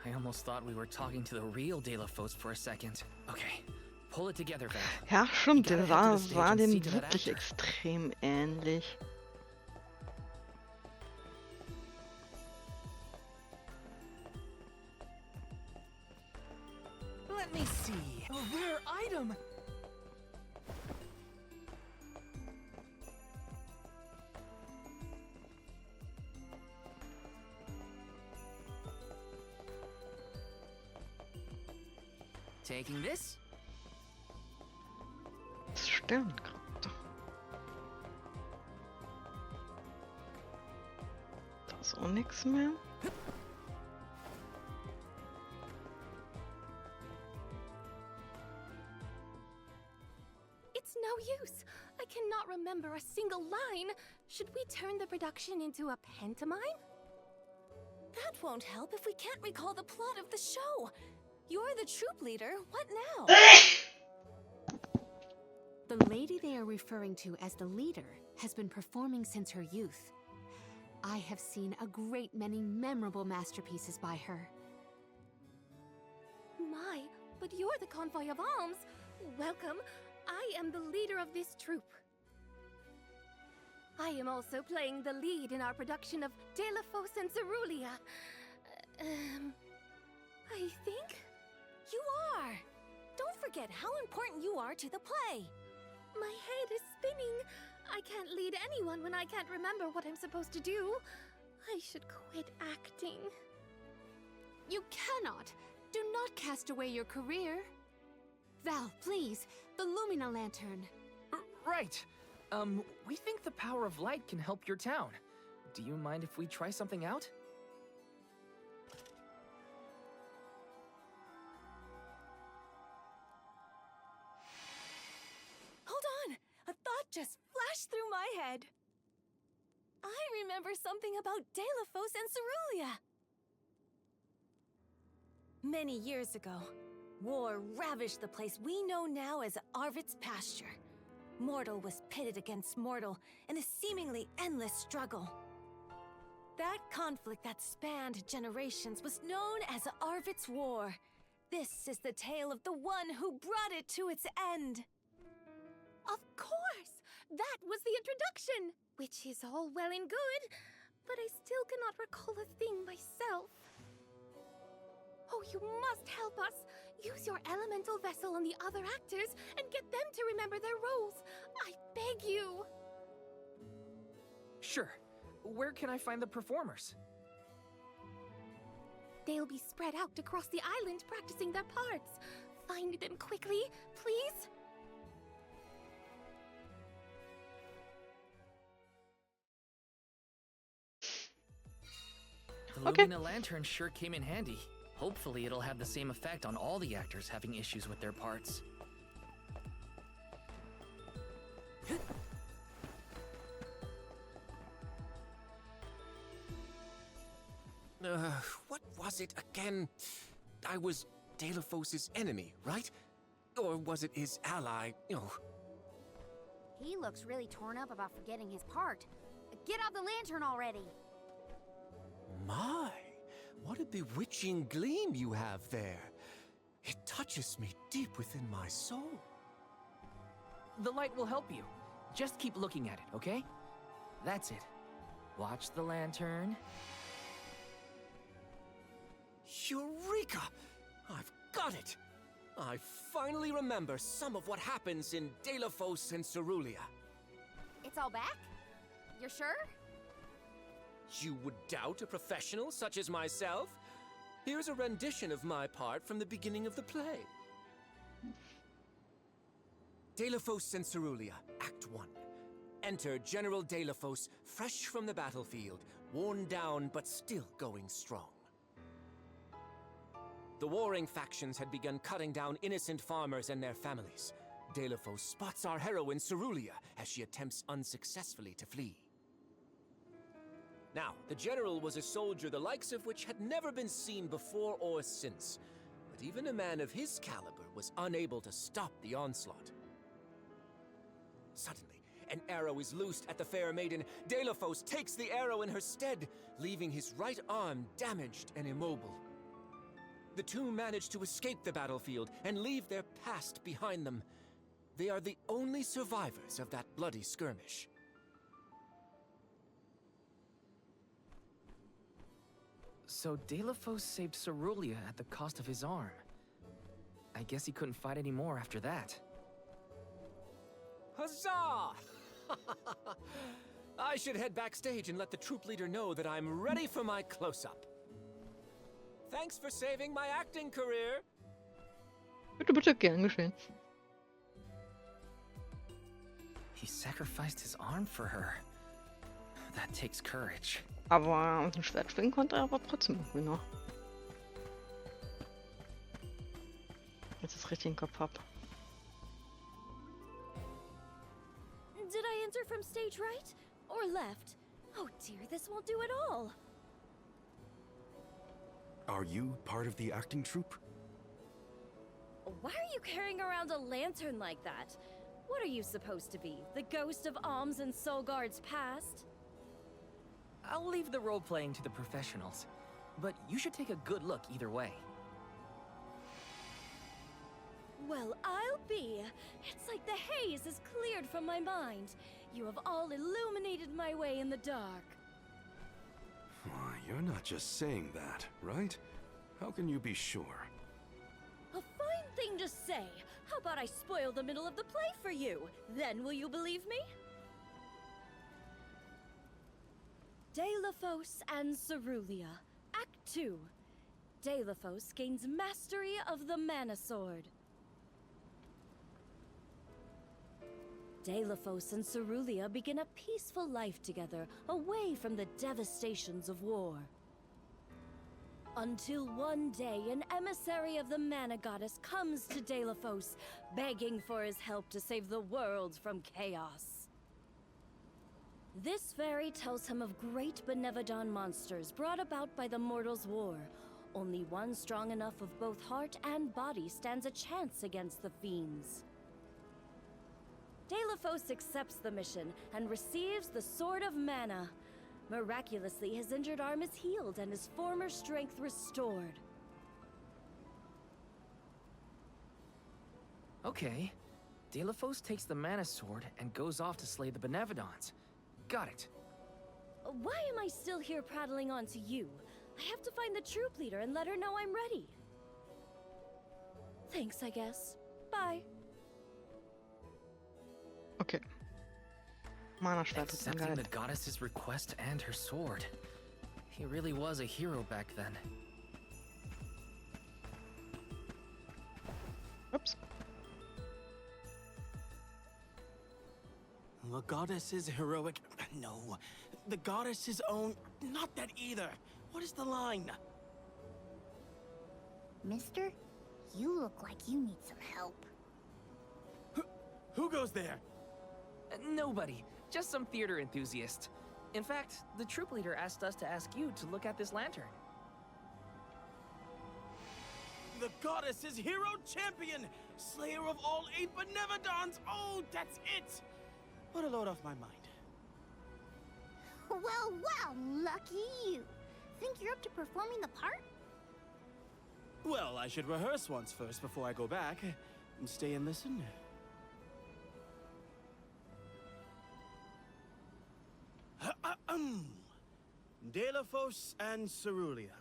I almost thought we were talking to the real De La Fosse for a second. Okay, pull it together, Van. Ja, stimmt, der sah dem wirklich extrem ähnlich. Let me see. A rare item. Taking this? Das stimmt gerade. Da ist auch nichts mehr. It's no use. I cannot remember a single line. Should we turn the production into a pantomime? That won't help if we can't recall the plot of the show. You're the troop leader. What now? The lady they are referring to as the leader has been performing since her youth. I have seen a great many memorable masterpieces by her. My, but you're the convoy of alms. Welcome. I am the leader of this troop. I am also playing the lead in our production of De La Fosse and Cerulean. I think? You are! Don't forget how important you are to the play. My head is spinning. I can't lead anyone when I can't remember what I'm supposed to do. I should quit acting. You cannot. Do not cast away your career. Val, please, the Lumina Lantern. Right. We think the power of light can help your town. Do you mind if we try something out? Hold on! A thought just flashed through my head. I remember something about De La Fosse and Cerulean. Many years ago, war ravaged the place we know now as Arvid's pasture. Mortal was pitted against mortal in a seemingly endless struggle. That conflict that spanned generations was known as Arvid's War. This is the tale of the one who brought it to its end. Of course! That was the introduction! Which is all well and good, but I still cannot recall a thing myself. Oh, you must help us! Use your elemental vessel on the other actors and get them to remember their roles. I beg you! Sure. Where can I find the performers? They'll be spread out across the island practicing their parts. Find them quickly, please? The Lumina Lantern sure came in handy. Hopefully it'll have the same effect on all the actors having issues with their parts. What was it again? I was De La Fosse's enemy, right? Or was it his ally? Oh. He looks really torn up about forgetting his part. Get out the lantern already! My, what a bewitching gleam you have there. It touches me deep within my soul. The light will help you. Just keep looking at it, okay? That's it. Watch the lantern. Eureka! I've got it! I finally remember some of what happens in De La Fosse and Cerulean. It's all back? You're sure? You would doubt a professional such as myself? Here's a rendition of my part from the beginning of the play. De La Fosse and Cerulean, Act 1. Enter General De La Fosse, fresh from the battlefield, worn down but still going strong. The warring factions had begun cutting down innocent farmers and their families. De La Fosse spots our heroine Cerulean as she attempts unsuccessfully to flee. Now, the general was a soldier the likes of which had never been seen before or since, but even a man of his caliber was unable to stop the onslaught. Suddenly, an arrow is loosed at the fair maiden. De La Fosse takes the arrow in her stead, leaving his right arm damaged and immobile. The two managed to escape the battlefield and leave their past behind them. They are the only survivors of that bloody skirmish. So Delafos saved Cerulia at the cost of his arm. I guess he couldn't fight anymore after that. Huzzah! I should head backstage and let the troop leader know that I'm ready for my close-up. Thanks for saving my acting career. Bitte, bitte, gern geschehen. He sacrificed his arm for her. That takes courage. Aber mit dem Schwert schwingen konnte er aber trotzdem irgendwie noch. Jetzt ist richtig im Kopf ab. Did I enter from stage right? Or left? Oh dear, this won't do at all. Are you part of the acting troupe? Why are you carrying around a lantern like that? What are you supposed to be? The ghost of Alms and Solgard's past? I'll leave the role-playing to the professionals, but you should take a good look either way. Well, I'll be. It's like the haze is cleared from my mind. You have all illuminated my way in the dark. Why, you're not just saying that, right? How can you be sure? A fine thing to say. How about I spoil the middle of the play for you? Then will you believe me? Delafos and Cerulia, Act 2. Delafos gains mastery of the Mana Sword. Delafos and Cerulia begin a peaceful life together, away from the devastations of war. Until one day, an emissary of the Mana Goddess comes to Delafos, begging for his help to save the world from chaos. This fairy tells him of great Benevodon monsters brought about by the Mortals' War. Only one strong enough of both heart and body stands a chance against the fiends. Delafos accepts the mission and receives the Sword of Mana. Miraculously, his injured arm is healed and his former strength restored. Okay. Delafos takes the Mana Sword and goes off to slay the Benevodons. Got it. Why am I still here prattling on to you? I have to find the troop leader and let her know I'm ready. Thanks, I guess. Bye. Okay. Mana-Schwert ist Accepting geil. the goddess's request and her sword. He really was a hero back then. Ups. The goddess's heroic... No. The goddess's own... Not that either. What is the line? Mister, you look like you need some help. Who goes there? Nobody. Just some theater enthusiast. In fact, the troop leader asked us to ask you to look at this lantern. The goddess's hero champion! Slayer of all 8 Benevodons! Oh, that's it! Put a load off my mind. Well, well, lucky you. Think you're up to performing the part? Well, I should rehearse once first before I go back. And stay and listen. Delafos and Cerulia.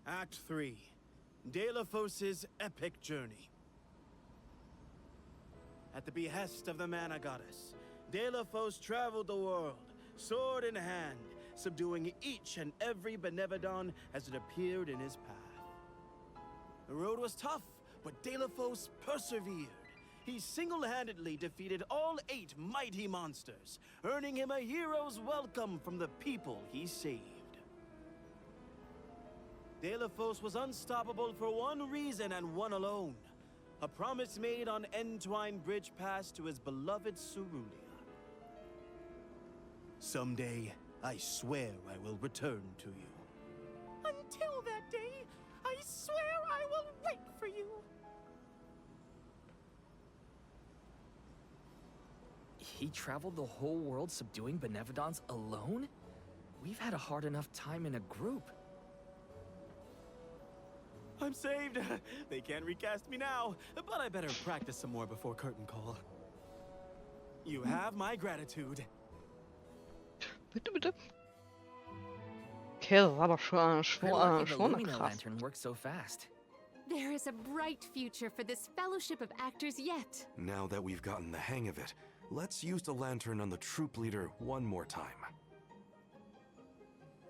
Act 3. Delafos' epic journey. At the behest of the Mana Goddess, Delafos traveled the world, sword in hand, subduing each and every Benevodon as it appeared in his path. The road was tough, but Delafos persevered. He single-handedly defeated all 8 mighty monsters, earning him a hero's welcome from the people he saved. Delafos was unstoppable for one reason and one alone. A promise made on Entwine Bridge Pass to his beloved Cerulia. Someday, I swear I will return to you. Until that day, I swear I will wait for you. He traveled the whole world subduing Benevodons alone? We've had a hard enough time in a group. I I'm saved. They can't recast me now, but I better practice some more before curtain call. You have my gratitude. Bitte, bitte. Okay, das war doch schon, We're lucky the schon Lumina krass. lantern works so fast. There is a bright future for this fellowship of actors yet. Now that we've gotten the hang of it, let's use the lantern on the troop leader one more time.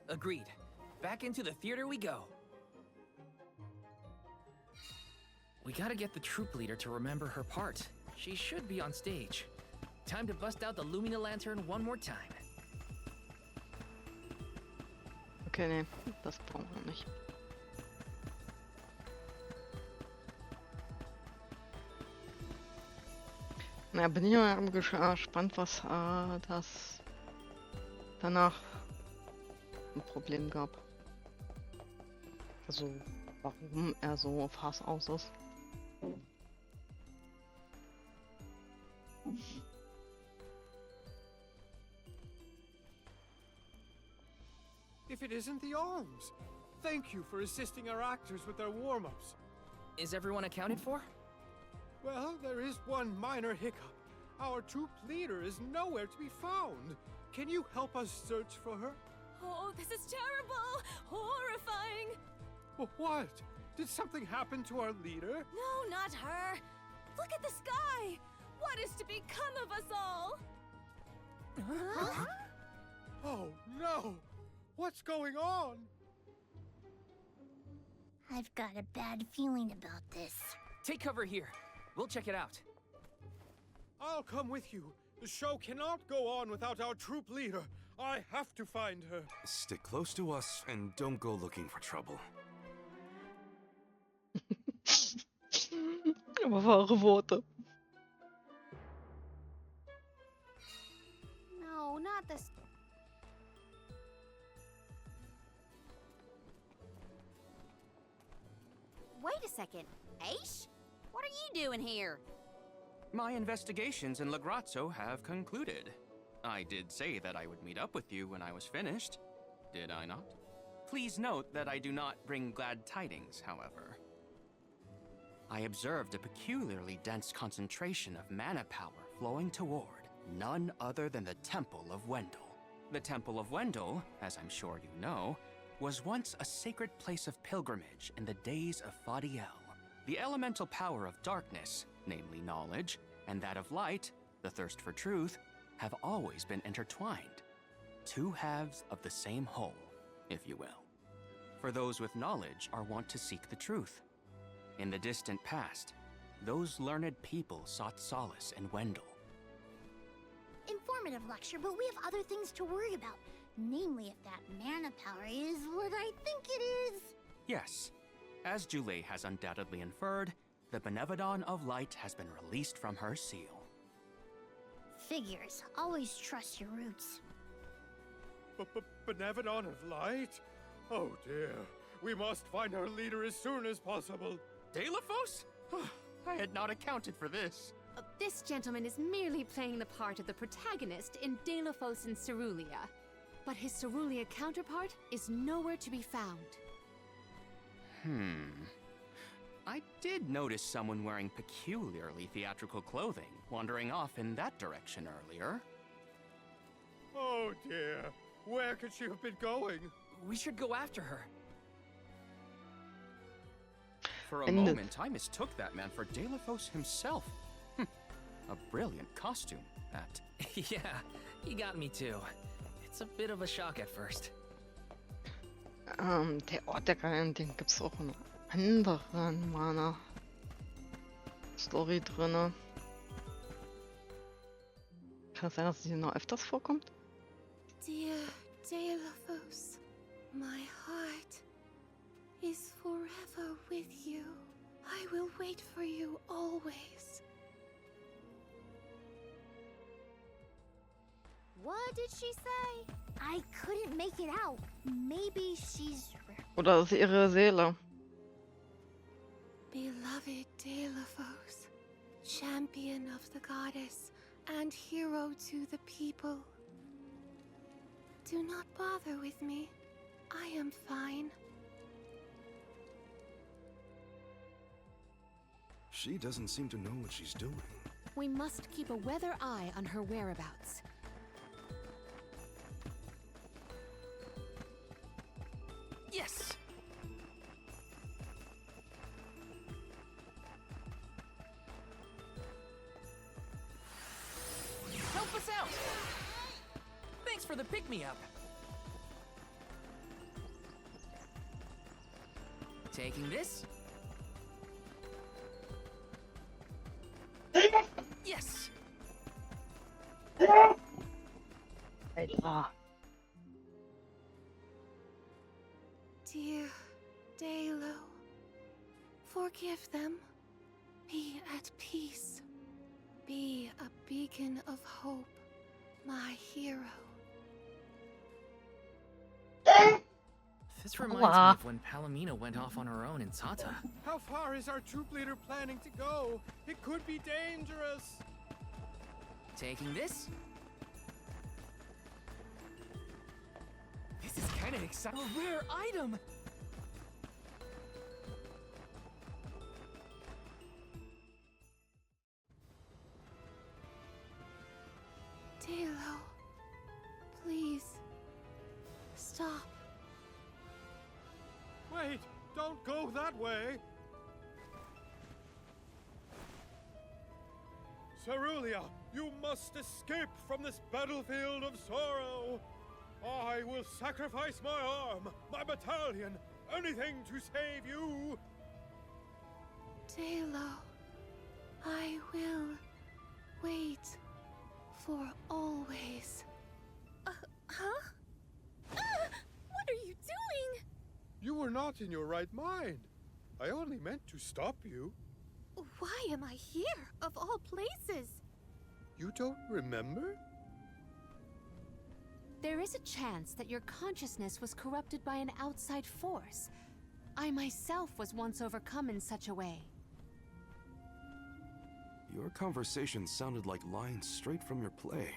Agreed. Back into the theater we go. We gotta get the troop leader to remember her part. She should be on stage. Time to bust out the Lumina lantern one more time. Okay, nee, das brauchen wir nicht. Na, bin ich mal gespannt, was das danach ein Problem gab. Also, warum er so auf Hass aus ist. If it isn't the arms! Thank you for assisting our actors with their warm-ups. Is everyone accounted for? Well, there is one minor hiccup. Our troop leader is nowhere to be found. Can you help us search for her? Oh, this is terrible! Horrifying! What? Did something happen to our leader? No, not her! Look at the sky! What is to become of us all? Huh? Oh, no! What's going on? I've got a bad feeling about this. Take cover here. We'll check it out. I'll come with you. The show cannot go on without our troop leader. I have to find her. Stick close to us and don't go looking for trouble. Aber wahre Worte. No, not this. Wait a second. Aish? What are you doing here? My investigations in Lagrazzo have concluded. I did say that I would meet up with you when I was finished. Did I not? Please note that I do not bring glad tidings, however. I observed a peculiarly dense concentration of mana power flowing toward none other than the Temple of Wendel. The Temple of Wendel, as I'm sure you know, was once a sacred place of pilgrimage in the days of Fadiel. The elemental power of darkness, namely knowledge, and that of light, the thirst for truth, have always been intertwined. Two halves of the same whole, if you will. For those with knowledge are wont to seek the truth. In the distant past, those learned people sought solace in Wendel. Informative lecture, but we have other things to worry about. Namely, if that mana power is what I think it is. Yes, as Jule has undoubtedly inferred, the Benevodon of Light has been released from her seal. Figures. Always trust your roots. Benevodon of Light? Oh dear. We must find our leader as soon as possible. Deilephos? I had not accounted for this. This gentleman is merely playing the part of the protagonist in Deilephos and Cerulia. But his Cerulia counterpart is nowhere to be found. I did notice someone wearing peculiarly theatrical clothing wandering off in that direction earlier. Oh dear. Where could she have been going? We should go after her. For a moment, I mistook that man for Deilephos himself. A brilliant costume, that. Yeah, he got me too. It's a bit of a shock at first. Der Ort der Geilen, den gibt's auch in anderen Mana-Story drinne. Kann es sein, dass sie noch öfters vorkommt? Dear Deilephos, my heart is forever with you. I will wait for you always. What did she say? I couldn't make it out. Maybe she's... Oder ist ihre Seele? Beloved Deilephos, champion of the goddess and hero to the people. Do not bother with me. I am fine. She doesn't seem to know what she's doing. We must keep a weather eye on her whereabouts. Yes! Help us out! Thanks for the pick-me-up. Taking this? Yes! Alter. Dear Dalo, forgive them. Be at peace. Be a beacon of hope, my hero. This reminds me of when Palomino went off on her own in Tata. How far is our troop leader planning to go? It could be dangerous. Taking this? This is kind of exciting. A rare item! Dalo, please, stop. Wait, don't go that way. Cerulia, you must escape from this battlefield of sorrow. I will sacrifice my arm, my battalion, anything to save you. Dalo, I will wait for always. Huh? What are you doing? You were not in your right mind. I only meant to stop you. Why am I here, of all places? You don't remember? There is a chance that your consciousness was corrupted by an outside force. I myself was once overcome in such a way. Your conversation sounded like lines straight from your play.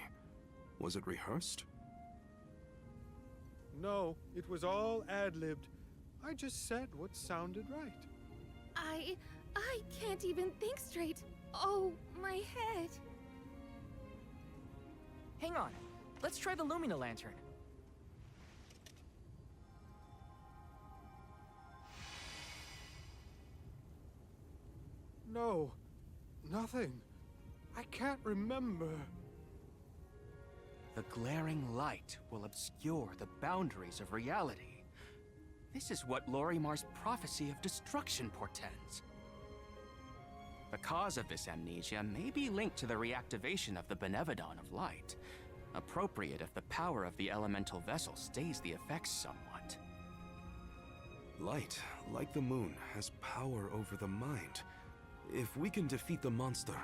Was it rehearsed? No, it was all ad-libbed. I just said what sounded right. I can't even think straight. Oh, my head. Hang on. Let's try the Lumina Lantern. No, nothing. I can't remember. The glaring light will obscure the boundaries of reality. This is what Lorimar's prophecy of destruction portends. The cause of this amnesia may be linked to the reactivation of the Benevodon of Light, appropriate if the power of the elemental vessel stays the effects somewhat. Light, like the moon, has power over the mind. If we can defeat the monster,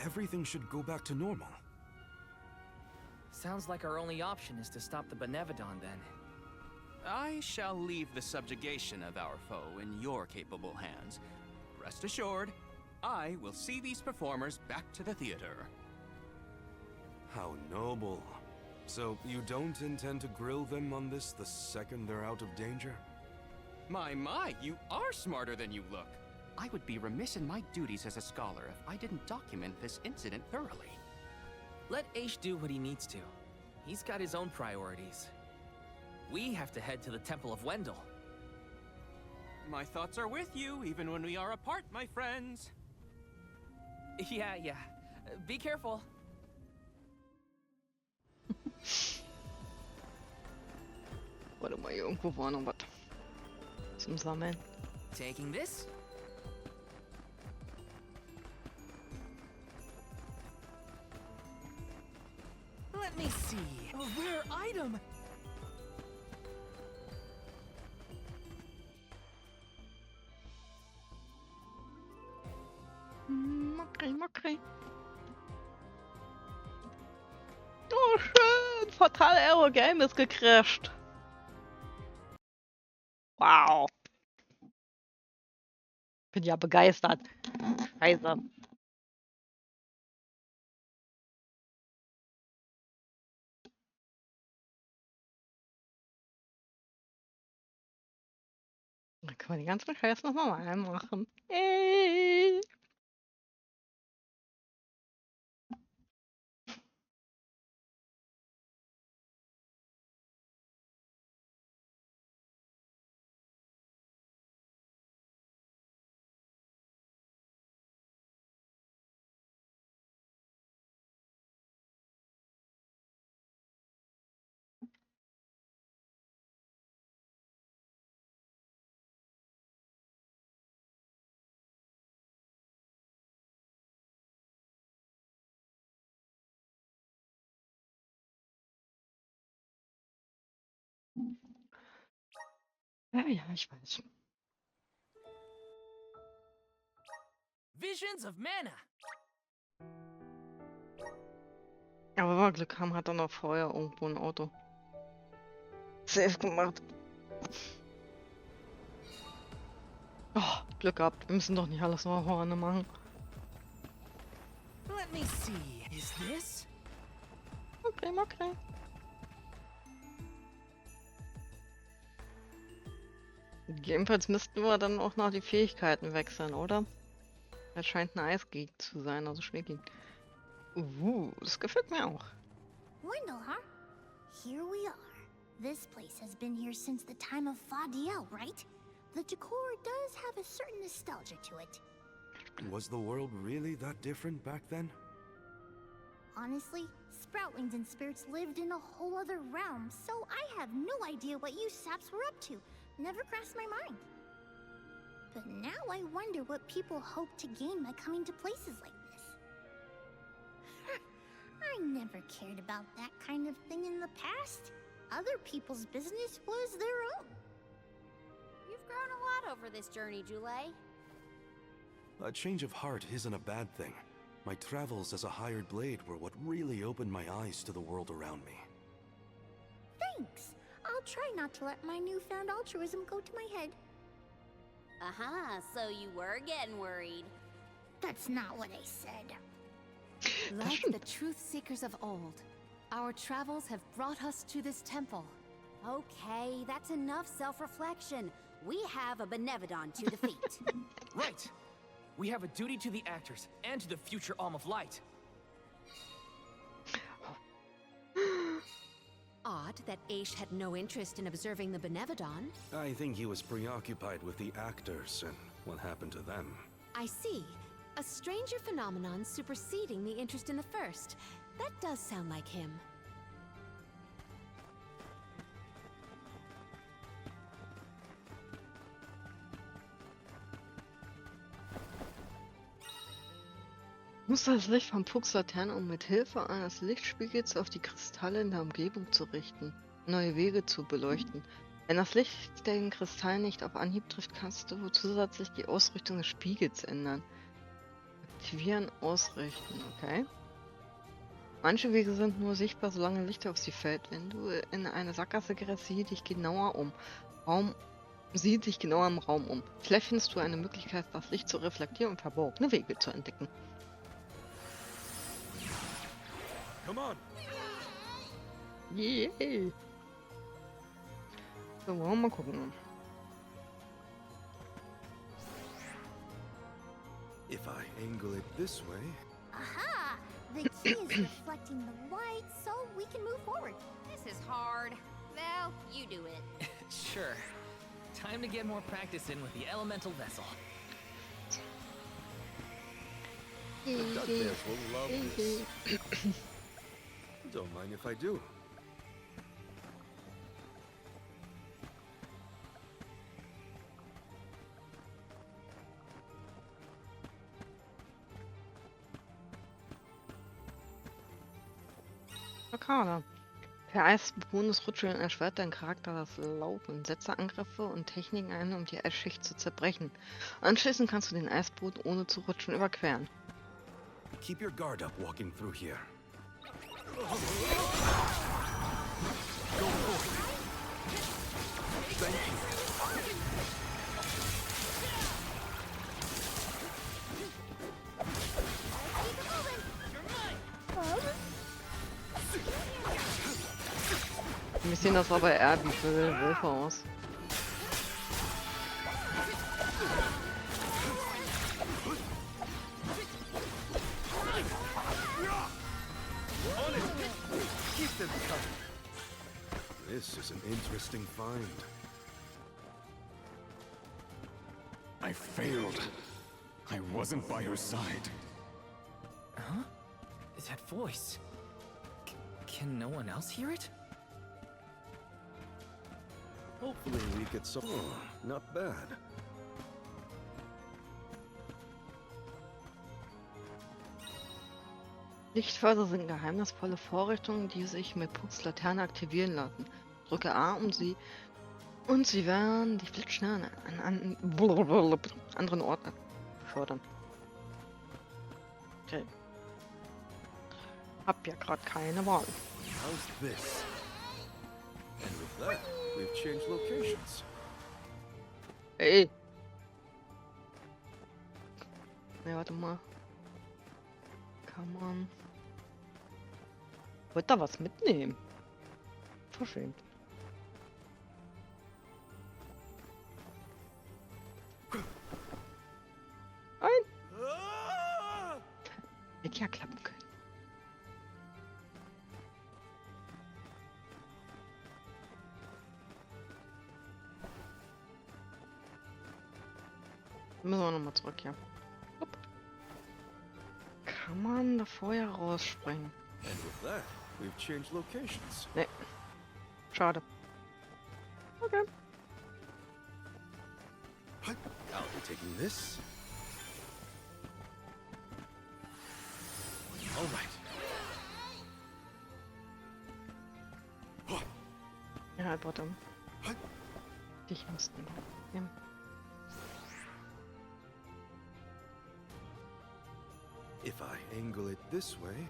everything should go back to normal. Sounds like our only option is to stop the Benevodon, then. I shall leave the subjugation of our foe in your capable hands. Rest assured, I will see these performers back to the theater. How noble. So you don't intend to grill them on this the second they're out of danger? My, you are smarter than you look. I would be remiss in my duties as a scholar if I didn't document this incident thoroughly. Let Aish do what he needs to. He's got his own priorities. We have to head to the Temple of Wendell. My thoughts are with you, even when we are apart, my friends. Yeah. Be careful. Warte mal, hier irgendwo war noch was zum Sammeln. Taking this? Let me see. A rare item! Okay. Oh, schön! Fatal Arrow Game ist gecrashed. Wow. Bin ja begeistert. Scheiße. Dann können wir die ganzen Scheiß nochmal machen. Ja, ich weiß. Visions of mana. Aber wenn wir Glück haben, hat er noch vorher irgendwo ein Auto. Safe gemacht. Oh, Glück gehabt. Wir müssen doch nicht alles noch vorne machen. Let me see. Is this? Okay. Jedenfalls müssten wir dann auch noch die Fähigkeiten wechseln, oder? Es scheint ein Eisgeek zu sein, also Schneegeek. Das gefällt mir auch. Wendell, huh? Here we are. This place has been here since the time of Fadiel, right? The decor does have a certain nostalgia to it. Was the world really that different back then? Honestly, Sproutlings and spirits lived in a whole other realm, so I have no idea what you saps were up to. Never crossed my mind. But now I wonder what people hope to gain by coming to places like this. I never cared about that kind of thing in the past. Other people's business was their own. You've grown a lot over this journey, Jule. A change of heart isn't a bad thing. My travels as a hired blade were what really opened my eyes to the world around me. Thanks. I'll try not to let my newfound altruism go to my head. So you were getting worried. That's not what I said. Like the truth seekers of old, our travels have brought us to this temple. Okay, that's enough self-reflection. We have a Benevodon to defeat. Right. We have a duty to the actors and to the future Alm of Light. Odd that Aish had no interest in observing the Benevodon. I think he was preoccupied with the actors and what happened to them. I see. A stranger phenomenon superseding the interest in the first. That does sound like him. Nutze das Licht vom Fuchslaterne, um mit Hilfe eines Lichtspiegels auf die Kristalle in der Umgebung zu richten, neue Wege zu beleuchten. Wenn das Licht den Kristall nicht auf Anhieb trifft, kannst du zusätzlich die Ausrichtung des Spiegels ändern. Aktivieren, ausrichten, okay. Manche Wege sind nur sichtbar, solange Licht auf sie fällt. Wenn du in eine Sackgasse gerätst, sieh dich genauer im Raum um. Vielleicht findest du eine Möglichkeit, das Licht zu reflektieren und verborgene Wege zu entdecken. Come on! Yay! So, wollen wir mal gucken. If I angle it this way... Aha! The key is reflecting the light, so we can move forward. This is hard. Well, you do it. Sure. Time to get more practice in with the elemental vessel. The duck bears will love this. Don't mind if I do. Lokale. Vereist Bonusrutscheln erschwert dein Charakter das Laufen. Setze Angriffe und Techniken ein, um die Eisschicht zu zerbrechen. Anschließend kannst du den Eisboden ohne zu rutschen überqueren. Keep your guard up walking through here. Thank you. Wir sehen das aber eher wie für Wölfe aus. This is an interesting find. I failed. I wasn't by her side. Huh? That voice. Can no one else hear it? Hopefully we get some... Oh, not bad. Lichtförder sind geheimnisvolle Vorrichtungen, die sich mit Fuchslaterne aktivieren lassen. Drücke A, um sie Und sie werden die Blitzschnelle an anderen Orten fördern. Okay. Hab ja gerade keine Wahl. How's this? And with that, we've changed locations. Ey. Ja, warte mal. Kann man... Wollt da was mitnehmen? Verschämt. Hätte ja klappen können. Müssen wir nochmal zurück hier. Hopp. Kann man da vorher rausspringen? And with that, we've changed locations. Nee. Schade. Okay. I'll be taking this. All right. Ja, Bottom. Dich mussten wir nehmen. If I angle it this way.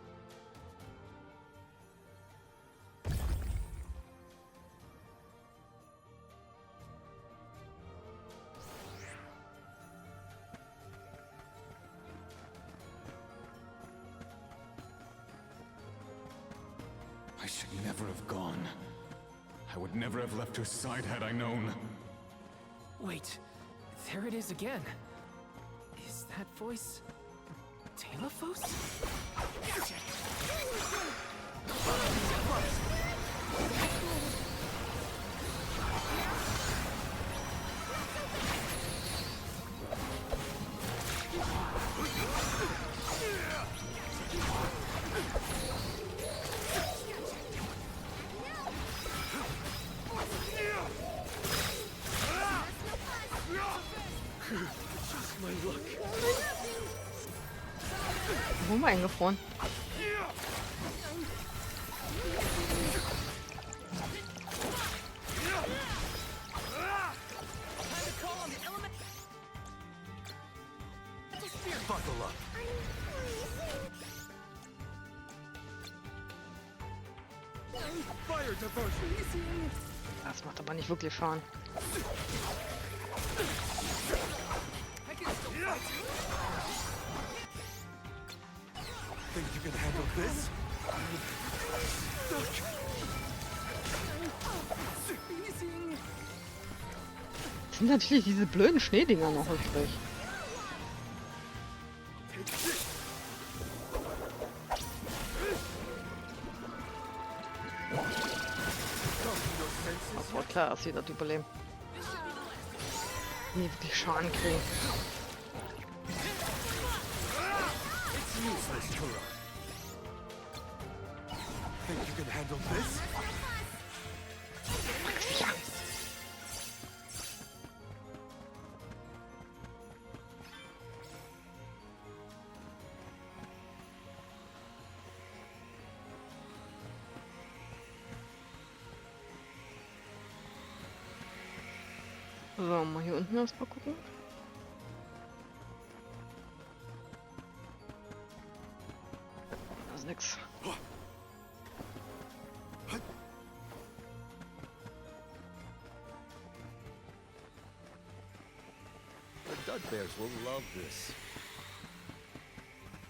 I should never have gone. I would never have left her side had I known. Wait, there it is again. Is that voice Telephos? Wo wir eingefroren? Buckle up. Fire diversion. Das macht aber nicht wirklich Schaden. Think you can handle this? Das sind natürlich diese blöden Schneedinger noch übrig. Aber klar, dass sie das überleben. Nie wirklich Schaden kriegen. Think you can handle this? So, mal hier unten erstmal gucken. Da ist nix. The Dudbears will love this.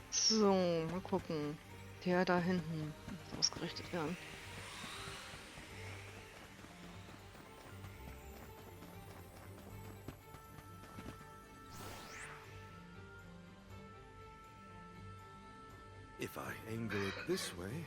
So, mal gucken. Der da hinten muss ausgerichtet werden. If I angle it this way.